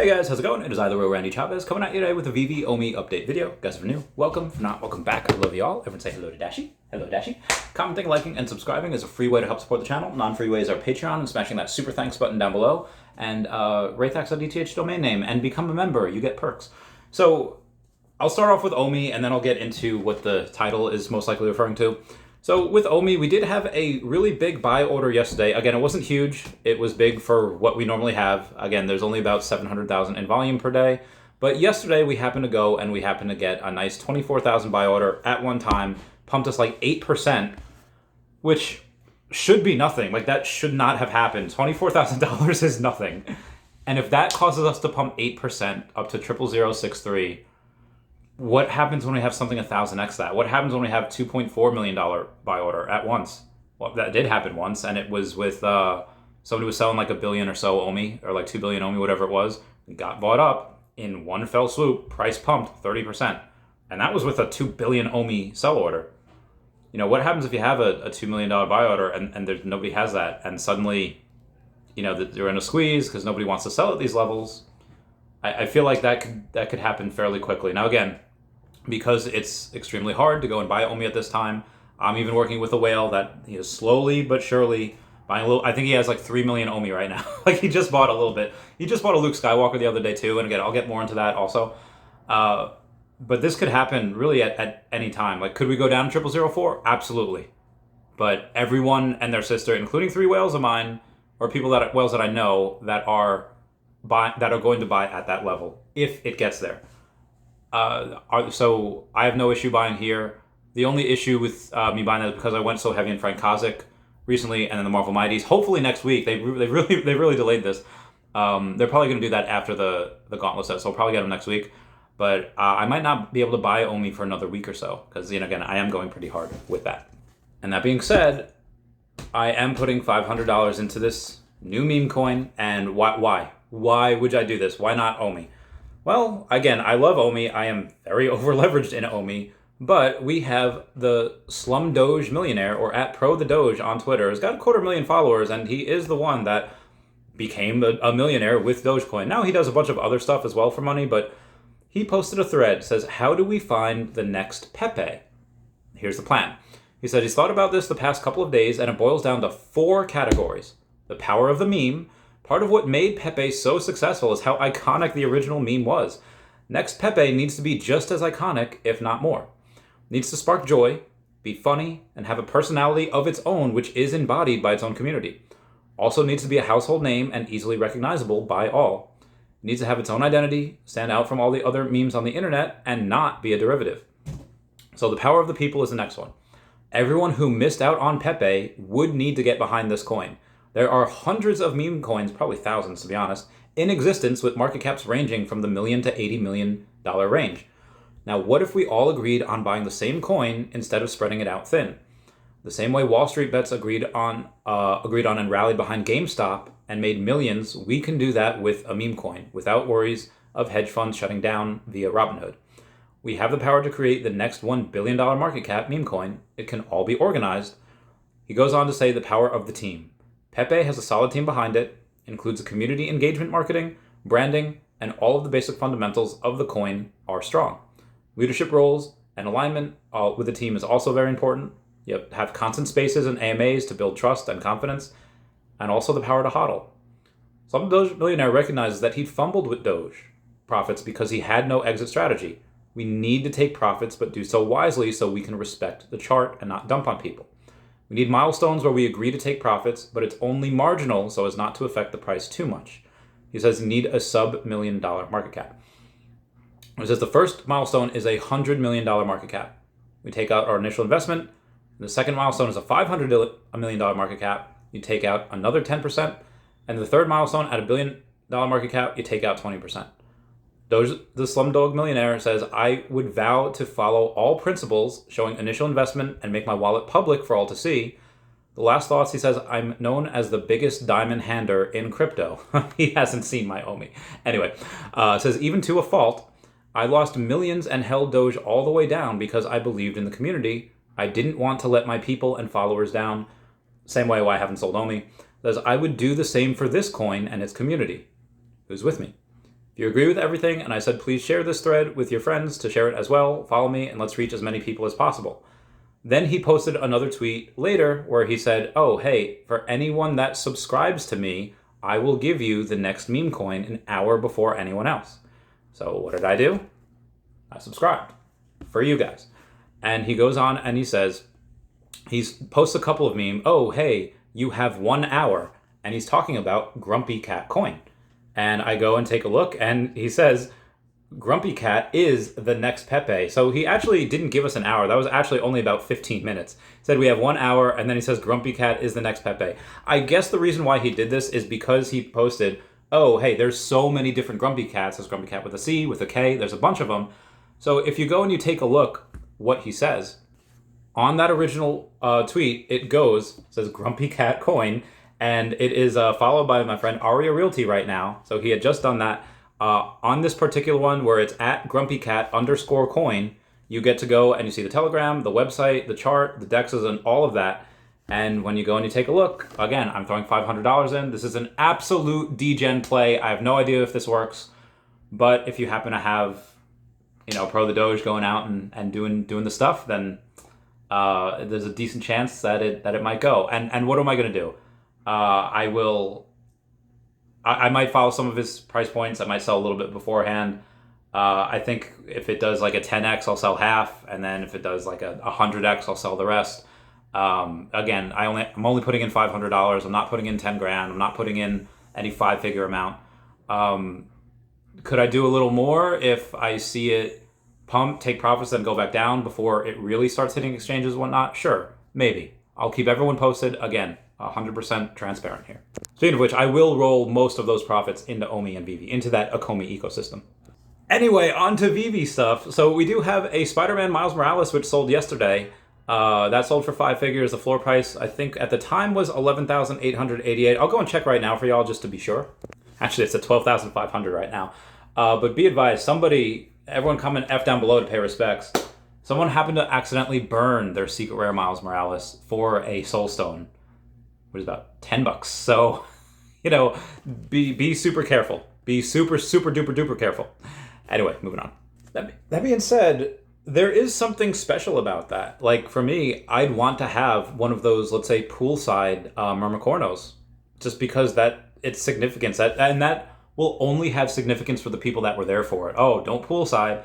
Hey guys, how's it going? It is either way Randy Chavez coming at you today with a Vivi OMI update video. Guys, if you're new, welcome. If not, welcome back. I love you all. Everyone say hello to Dashi. Hello, Dashi. Commenting, liking, and subscribing is a free way to help support the channel. Non-free ways are Patreon and smashing that super thanks button down below. And Raythax.dth domain name and become a member. You get perks. So I'll start off with OMI and then I'll get into what the title is most likely referring to. So with OMI, we did have a really big buy order yesterday. Again, it wasn't huge. It was big for what we normally have. Again, there's only about 700,000 in volume per day. But yesterday we happened to go and we happened to get a nice 24,000 buy order at one time. Pumped us like 8%, which should be nothing. Like that should not have happened. $24,000 is nothing. And if that causes us to pump 8% up to 00063, what happens when we have something 1,000x that? What happens when we have $2.4 million buy order at once? Well, that did happen once, and it was with somebody was selling like $1 billion or so OMI, or like 2 billion OMI, whatever it was. It got bought up in one fell swoop, price pumped 30%. And that was with a 2 billion OMI sell order. You know, what happens if you have a $2 million buy order and there's nobody has that, and suddenly, you know, they're in a squeeze because nobody wants to sell at these levels? I feel like that could happen fairly quickly. Now again, because it's extremely hard to go and buy OMI at this time. I'm even working with a whale that he is slowly but surely buying a little. I think he has like 3 million OMI right now. Like he just bought a little bit. He just bought a Luke Skywalker the other day too. And again, I'll get more into that also. But this could happen really at any time. Like, could we go down to 0004? Absolutely. But everyone and their sister, including 3 whales of mine, or whales that I know that are going to buy at that level if it gets there. So I have no issue buying here. The only issue with me buying that is because I went so heavy in Frank Kozik recently, and then the Marvel Mighties. Hopefully next week. They really delayed this. They're probably going to do that after the Gauntlet set, so I'll probably get them next week. But I might not be able to buy OMI for another week or so because, you know, again, I am going pretty hard with that. And that being said, I am putting $500 into this new meme coin. And why? Why would I do this? Why not OMI? Well, again, I love OMI. I am very over-leveraged in OMI, but we have the Slum Doge Millionaire, or at Pro the Doge on Twitter, has got 250,000 followers, and he is the one that became a millionaire with Dogecoin. Now he does a bunch of other stuff as well for money, but he posted a thread, says, how do we find the next Pepe? Here's the plan. He said he's thought about this the past couple of days, and it boils down to 4 categories. The power of the meme. Part of what made Pepe so successful is how iconic the original meme was. Next Pepe needs to be just as iconic, if not more. Needs to spark joy, be funny, and have a personality of its own which is embodied by its own community. Also needs to be a household name and easily recognizable by all. Needs to have its own identity, stand out from all the other memes on the internet, and not be a derivative. So the power of the people is the next one. Everyone who missed out on Pepe would need to get behind this coin. There are hundreds of meme coins, probably thousands to be honest, in existence with market caps ranging from the $1 million to $80 million range. Now, what if we all agreed on buying the same coin instead of spreading it out thin? The same way Wall Street bets agreed on and rallied behind GameStop and made millions, we can do that with a meme coin without worries of hedge funds shutting down via Robinhood. We have the power to create the next $1 billion market cap meme coin. It can all be organized. He goes on to say the power of the team. Pepe has a solid team behind it, includes a community engagement marketing, branding, and all of the basic fundamentals of the coin are strong. Leadership roles and alignment with the team is also very important. You have constant spaces and AMAs to build trust and confidence, and also the power to hodl. Some Doge millionaire recognizes that he fumbled with Doge profits because he had no exit strategy. We need to take profits, but do so wisely so we can respect the chart and not dump on people. We need milestones where we agree to take profits, but it's only marginal so as not to affect the price too much. He says you need a sub-$1 million market cap. He says the first milestone is a $100 million market cap. We take out our initial investment. And the second milestone is a $500 million market cap. You take out another 10%. And the third milestone at $1 billion market cap, you take out 20%. The Slumdog Millionaire says, I would vow to follow all principles, showing initial investment and make my wallet public for all to see. The last thoughts, he says, I'm known as the biggest diamond hander in crypto. He hasn't seen my OMI. Anyway, says, even to a fault, I lost millions and held Doge all the way down because I believed in the community. I didn't want to let my people and followers down. Same way why I haven't sold OMI. Says, I would do the same for this coin and its community. Who's with me? If you agree with everything, and I said, please share this thread with your friends to share it as well, follow me, and let's reach as many people as possible. Then he posted another tweet later where he said, oh, hey, for anyone that subscribes to me, I will give you the next meme coin an hour before anyone else. So what did I do? I subscribed for you guys. And he goes on and he says, he posts a couple of memes. Oh, hey, you have 1 hour. And he's talking about Grumpy Cat coin. And I go and take a look, and he says, Grumpy Cat is the next Pepe. So he actually didn't give us an hour. That was actually only about 15 minutes. He said we have 1 hour, and then he says Grumpy Cat is the next Pepe. I guess the reason why he did this is because he posted, oh, hey, there's so many different Grumpy Cats. There's Grumpy Cat with a C, with a K. There's a bunch of them. So if you go and you take a look what he says, on that original tweet, it says Grumpy Cat coin, and it is followed by my friend Arya Realty right now. So he had just done that. On this particular one where it's at grumpycat_coin, you get to go and you see the Telegram, the website, the chart, the dexes, and all of that. And when you go and you take a look, again, I'm throwing $500 in. This is an absolute degen play. I have no idea if this works, but if you happen to have, Pro the Doge going out and doing the stuff, then there's a decent chance that it might go. And what am I going to do? I might follow some of his price points. I might sell a little bit beforehand. I think if it does like a 10x, I'll sell half, and then if it does like a 100x, I'll sell the rest. Again, I'm only putting in $500. I'm not putting in 10 grand. I'm not putting in any 5-figure amount. Could I do a little more if I see it pump, take profits, then go back down before it really starts hitting exchanges and whatnot? Sure, maybe. I'll keep everyone posted. Again, 100% transparent here. Speaking of which, I will roll most of those profits into OMI and Vivi, into that Akomi ecosystem. Anyway, on to Vivi stuff. So we do have a Spider-Man Miles Morales, which sold yesterday. That sold for 5 figures. The floor price, I think, at the time was $11,888. I'll go and check right now for y'all just to be sure. Actually, it's at $12,500 right now. But be advised, everyone comment F down below to pay respects. Someone happened to accidentally burn their secret rare Miles Morales for a soul stone, which is about $10. So, be super careful. Be super, super duper duper careful. Anyway, moving on. That being said, there is something special about that. Like for me, I'd want to have one of those, let's say, poolside Myrmecornos, just because that it's significance. That will only have significance for the people that were there for it. Oh, don't poolside.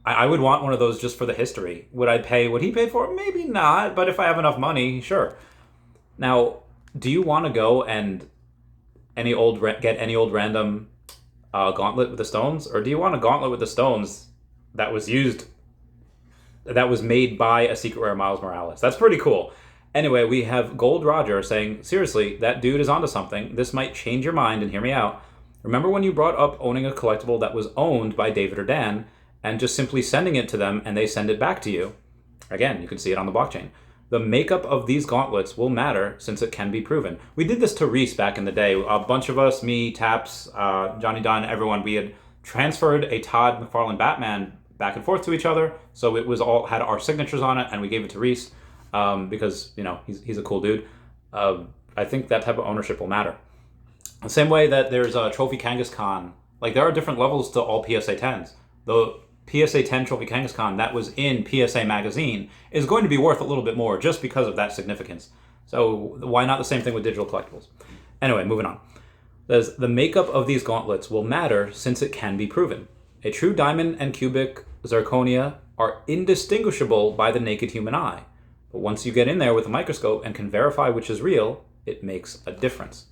I would want one of those just for the history. Would I pay what he paid for it? Maybe not, but if I have enough money, sure. Now, do you want to go and get any old random gauntlet with the stones? Or do you want a gauntlet with the stones that was made by a secret rare Miles Morales? That's pretty cool. Anyway, we have Gold Roger saying, seriously, that dude is onto something. This might change your mind, and hear me out. Remember when you brought up owning a collectible that was owned by David or Dan and just simply sending it to them and they send it back to you? Again, you can see it on the blockchain. The makeup of these gauntlets will matter since it can be proven. We did this to Reese back in the day. A bunch of us, me, Taps, Johnny Dunn, everyone, we had transferred a Todd McFarlane Batman back and forth to each other. So it was all had our signatures on it, and we gave it to Reese because he's a cool dude. I think that type of ownership will matter. The same way that there's a Trophy Kangaskhan. Like there are different levels to all PSA 10s. The PSA 10 Trophy Kangaskhan that was in PSA Magazine is going to be worth a little bit more just because of that significance. So why not the same thing with digital collectibles? Anyway, moving on. Says, the makeup of these gauntlets will matter since it can be proven. A true diamond and cubic zirconia are indistinguishable by the naked human eye. But once you get in there with a microscope and can verify which is real, it makes a difference.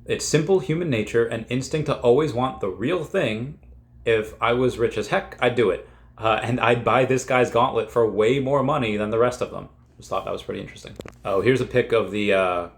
It's simple human nature and instinct to always want the real thing. If I was rich as heck, I'd do it. And I'd buy this guy's gauntlet for way more money than the rest of them. Just thought that was pretty interesting. Oh, here's a pic of the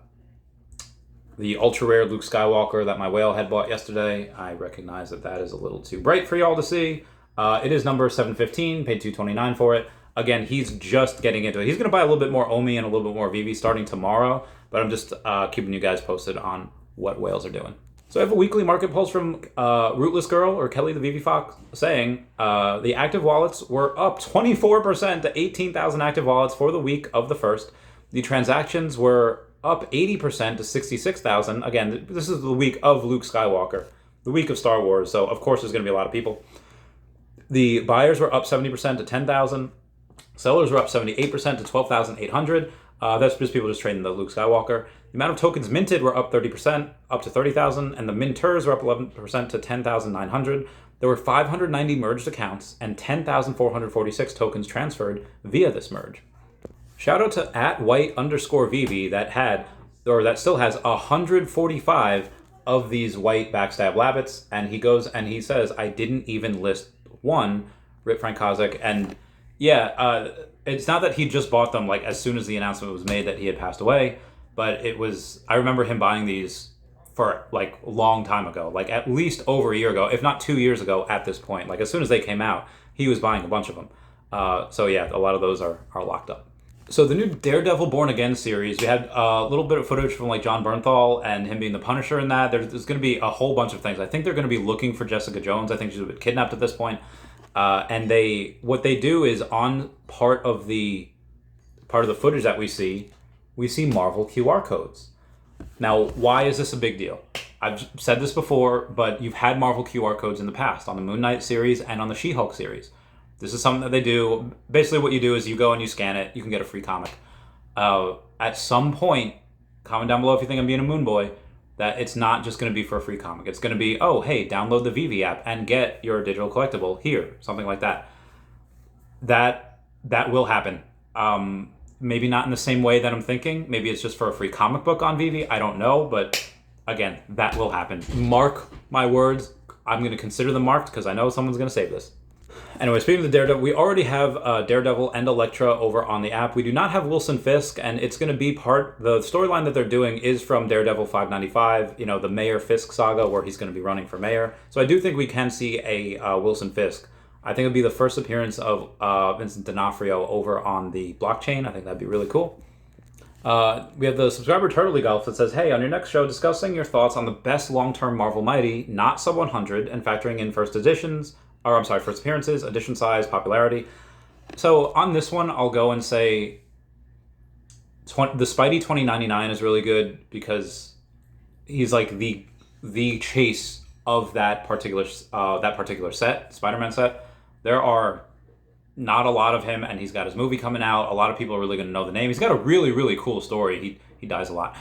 ultra rare Luke Skywalker that my whale had bought yesterday. I recognize that is a little too bright for y'all to see. It is number 715, paid $229 for it. Again, he's just getting into it. He's going to buy a little bit more OMI and a little bit more Vivi starting tomorrow, but I'm just keeping you guys posted on what whales are doing. So I have a weekly market pulse from Rootless Girl, or Kelly the Vivi Fox, saying the active wallets were up 24% to 18,000 active wallets for the week of the 1st. The transactions were up 80% to 66,000. Again, this is the week of Luke Skywalker. the week of Star Wars, so of course there's going to be a lot of people. The buyers were up 70% to 10,000. Sellers were up 78% to 12,800. That's just people just trading the Luke Skywalker. The amount of tokens minted were up 30%, up to 30,000, and the minters were up 11% to 10,900. There were 590 merged accounts and 10,446 tokens transferred via this merge. Shout out to @white_Vivi that still has 145 of these white backstab labbits, and he goes and he says, I didn't even list one, Rip Frank Kozik, and yeah, it's not that he just bought them like as soon as the announcement was made that he had passed away, but I remember him buying these for like a long time ago, like at least over a year ago, if not 2 years ago at this point. Like as soon as they came out, he was buying a bunch of them. So yeah, a lot of those are locked up. So the new Daredevil Born Again series, we had a little bit of footage from like John Bernthal and him being the Punisher in that. There's going to be a whole bunch of things. I think they're going to be looking for Jessica Jones. I think she's been kidnapped at this point. And what they do is on part of the footage that we see Marvel QR codes. Now, why is this a big deal? I've said this before, but you've had Marvel QR codes in the past on the Moon Knight series and on the She-Hulk series. This is something that they do. Basically, what you do is you go and you scan it. You can get a free comic. At some point, comment down below if you think I'm being a moon boy, that it's not just going to be for a free comic. It's going to be, oh, hey, download the Vivi app and get your digital collectible here, something like that. That will happen. Maybe not in the same way that I'm thinking. Maybe it's just for a free comic book on Vivi. I don't know, but again, that will happen. Mark my words. I'm going to consider them marked because I know someone's going to save this. Anyway, speaking of the Daredevil, we already have Daredevil and Elektra over on the app. We do not have Wilson Fisk, and it's going to be the storyline that they're doing is from Daredevil 595, the Mayor Fisk saga where he's going to be running for mayor. So I do think we can see a Wilson Fisk. I think it'll be the first appearance of Vincent D'Onofrio over on the blockchain. I think that'd be really cool. We have the subscriber Turtley Golf that says, hey, on your next show, discussing your thoughts on the best long-term Marvel Mighty, not sub 100, and factoring in first appearances, edition size, popularity. So on this one, I'll go and say the Spidey 2099 is really good because he's like the chase of that particular set, Spider-Man set. There are not a lot of him, and he's got his movie coming out. A lot of people are really going to know the name. He's got a really, really cool story. He dies a lot,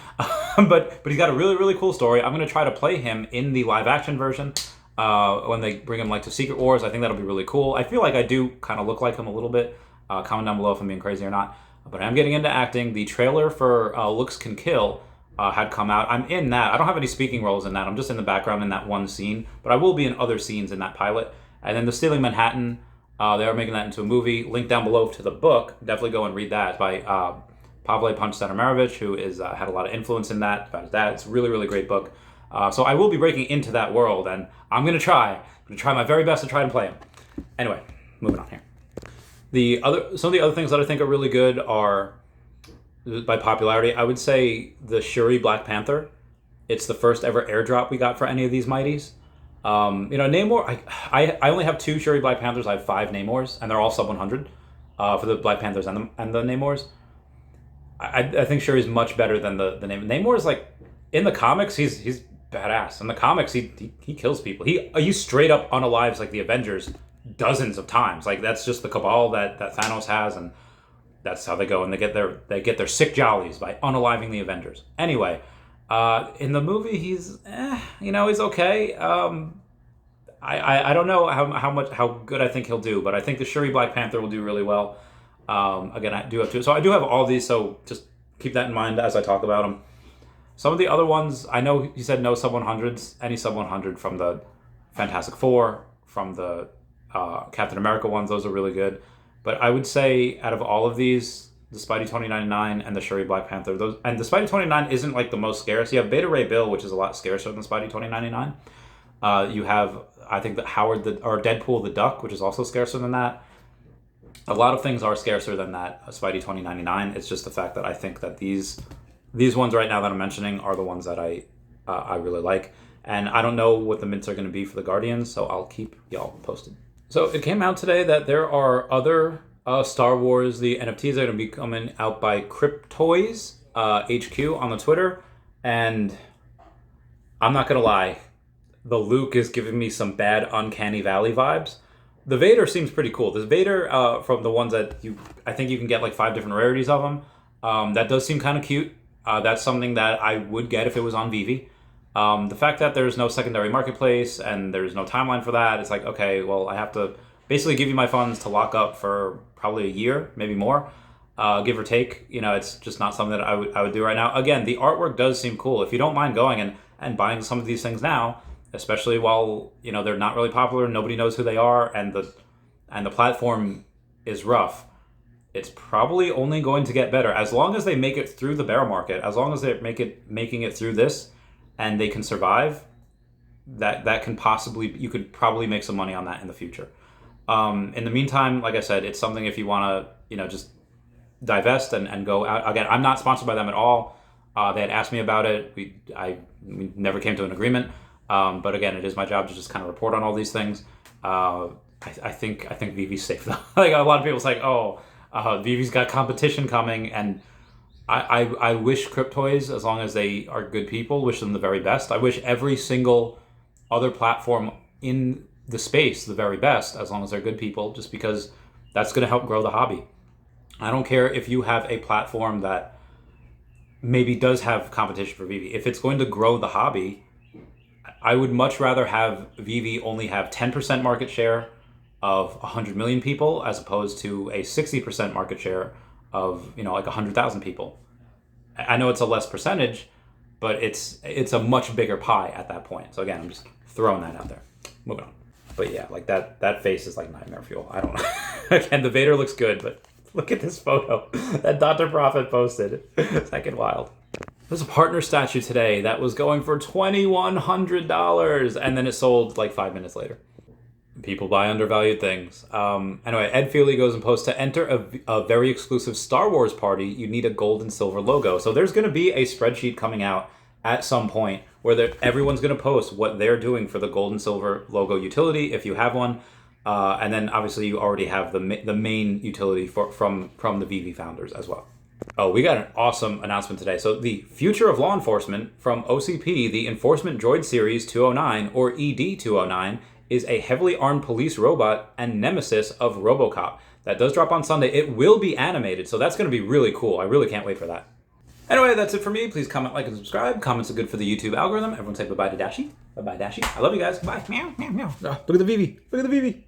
but he's got a really, really cool story. I'm going to try to play him in the live action version. When they bring him like to Secret Wars, I think that'll be really cool. I feel like I do kind of look like him a little bit. Comment down below if I'm being crazy or not. But I'm getting into acting. The trailer for Looks Can Kill had come out. I'm in that. I don't have any speaking roles in that. I'm just in the background in that one scene. But I will be in other scenes in that pilot. And then The Stealing Manhattan, they are making that into a movie. Link down below to the book. Definitely go and read that. It's by Pavle Punch-Stanomarovich, who had a lot of influence in that. About his dad. It's a really, really great book. So I will be breaking into that world, and I'm going to try my very best to try and play him. Anyway, moving on here. Some of the other things that I think are really good are, by popularity, I would say the Shuri Black Panther. It's the first ever airdrop we got for any of these Mighties. Namor, I only have 2 Shuri Black Panthers. I have 5 Namors, and they're all sub 100 for the Black Panthers and the Namors. I think Shuri's much better than the Namor. Namor is like, in the comics, he's badass. In the comics, he kills people. He straight up unalives like the Avengers dozens of times. Like that's just the cabal that Thanos has, and that's how they go and they get their sick jollies by unaliving the Avengers. Anyway, in the movie he's he's okay. I don't know how good I think he'll do, but I think the Shuri Black Panther will do really well. Again, I do have all these, so just keep that in mind as I talk about them. Some of the other ones, I know he said no sub 100s. Any sub 100 from the Fantastic Four, from the Captain America ones, those are really good. But I would say out of all of these, the Spidey 2099 and the Shuri Black Panther, and the Spidey 2099 isn't like the most scarce. You have Beta Ray Bill, which is a lot scarcer than Spidey 2099. You have, I think, Deadpool the Duck, which is also scarcer than that. A lot of things are scarcer than that Spidey 2099. It's just the fact that I think that these ones right now that I'm mentioning are the ones that I really like. And I don't know what the mints are going to be for the Guardians, so I'll keep y'all posted. So it came out today that there are other Star Wars, the NFTs are going to be coming out by Cryptoys HQ on the Twitter. And I'm not going to lie, the Luke is giving me some bad Uncanny Valley vibes. The Vader seems pretty cool. This Vader, from the ones that I think you can get like 5 different rarities of them. That does seem kind of cute. That's something that I would get if it was on Vivi. The fact that there's no secondary marketplace and there's no timeline for that, it's like, okay, well, I have to basically give you my funds to lock up for probably a year, maybe more, give or take. It's just not something that I would do right now. Again, the artwork does seem cool. If you don't mind going and buying some of these things now, especially while they're not really popular, nobody knows who they are, and the platform is rough. It's probably only going to get better as long as they make it through the bear market. As long as they're making it through this, and they can survive. That can you could probably make some money on that in the future. In the meantime, like I said, it's something if you want to just divest and go out. Again, I'm not sponsored by them at all. They had asked me about it. We never came to an agreement. But again, it is my job to just kind of report on all these things. I think Vivi's safe though. Like a lot of people say, oh, Vivi's got competition coming, and I wish Cryptoys, as long as they are good people, wish them the very best. I wish every single other platform in the space the very best, as long as they're good people, just because that's going to help grow the hobby. I don't care if you have a platform that maybe does have competition for Vivi. If it's going to grow the hobby, I would much rather have Vivi only have 10% market share of 100 million people as opposed to a 60% market share of like 100,000 people. I know it's a less percentage, but it's a much bigger pie at that point. So again, I'm just throwing that out there. Moving on. But yeah, like that face is like nightmare fuel. I don't know. Again, the Vader looks good, but look at this photo that Dr. Prophet posted. It's fucking wild. There's a partner statue today that was going for $2,100, and then it sold like 5 minutes later. People buy undervalued things. Anyway, Ed Feely goes and posts, to enter a very exclusive Star Wars party, you need a gold and silver logo. So there's going to be a spreadsheet coming out at some point where everyone's going to post what they're doing for the gold and silver logo utility, if you have one. And then obviously you already have the main utility from the Vivi founders as well. Oh, we got an awesome announcement today. So the future of law enforcement from OCP, the Enforcement Droid Series 209, or ED 209, is a heavily armed police robot and nemesis of RoboCop. That does drop on Sunday. It will be animated, so that's going to be really cool. I really can't wait for that. Anyway, that's it for me. Please comment, like, and subscribe. Comments are good for the YouTube algorithm. Everyone say bye-bye to Dashi. Bye-bye, Dashi. I love you guys. Bye. Meow, meow, meow. Look at the Vivi. Look at the Vivi.